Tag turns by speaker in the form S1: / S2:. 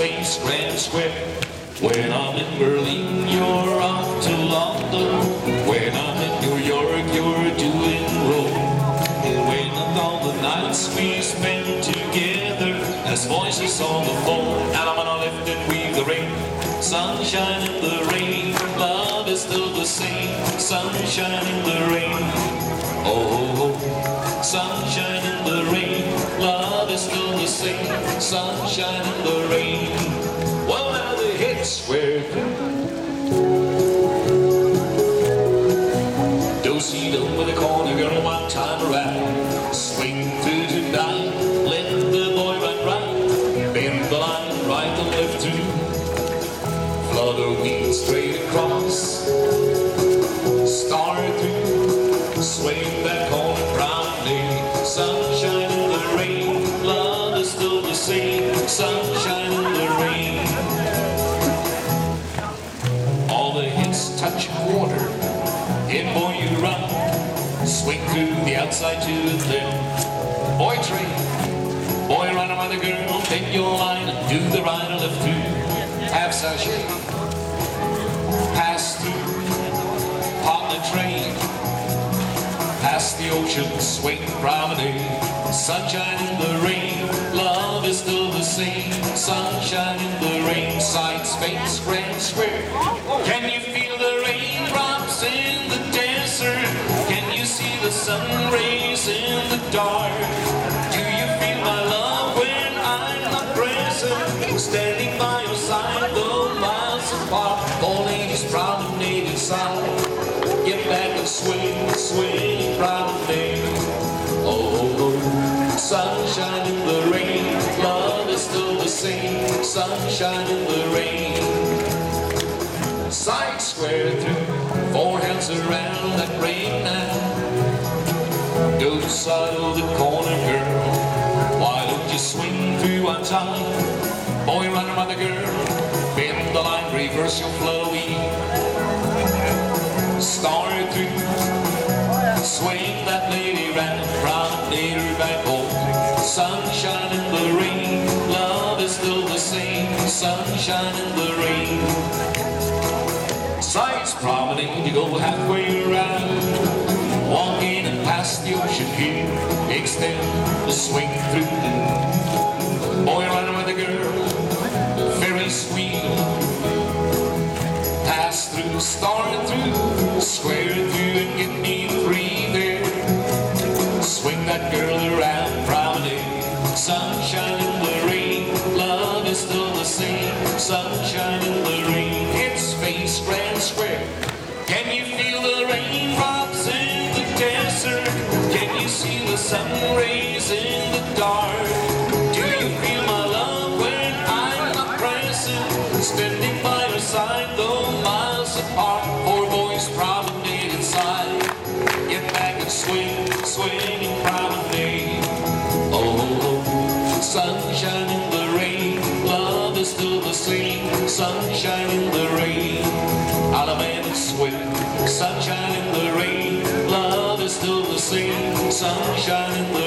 S1: face grand square. When I'm in Berlin, you're off to London. When I'm in New York, you're doing Rome. And when all the nights we spend together, as voices on the phone, and I'm gonna lift and weave the rain. Sunshine in the rain, love is still the same. Sunshine in the rain, oh, sunshine in the rain, love is still the same. Sunshine in the rain. Well, now the hits we're through. Don't see them with a corner girl one time around. Swing through tonight, let the boy run right. Bend the line right and left through. Flutter me straight across. Start through, swing that corner proudly. Sunshine in the rain, love is still the same. Sunshine in the rain. All the hits touch water, in boy you run. Swing through the outside to the left. Boy train, boy run by the girl. Bend your line and do the right and left through. Half sachet, pass through. On the train, past the ocean, swing promenade. Sunshine in the rain, love is still the same. Sunshine in the rain, side space, grand square. Can you feel the raindrops in the desert? Can you see the sun rays in the dark? Do you feel my love when I'm not present? Standing by your side, though miles apart. Old ladies promenade inside. Get back and swing, swing, promenade. Oh, sunshine in the rain, love is still the same. Sunshine in the rain. Side square through, four hands around that rain now. Go side of the corner, girl. Why don't you swing through on time? Boy, run by the girl. Bend the line, reverse your flowy. Start through, swing that lady round, promenade her back home. Sunshine in the rain, love is still the same. Sunshine in the rain. Sights promenade, you go halfway around. Walk in and past the ocean here. Extend the swing through. Boy running with the girl, Ferris wheel. Pass through, start through, square through and get me free there. Swing that girl around, promenade. Sunshine in the rain, love is still the same. Sunshine in the rain, it's face grand square. Can you feel the raindrops in the desert? Can you see the sun rays in the dark? Do you feel my love when I'm not present? Standing by your side, though miles apart. Four boys promenade inside. Get back and swing, swing and promenade. Oh, sunshine in the rain, love is still the same. Sunshine in the rain, Alabama swing. Sunshine in the rain, love is still the same. Sunshine in the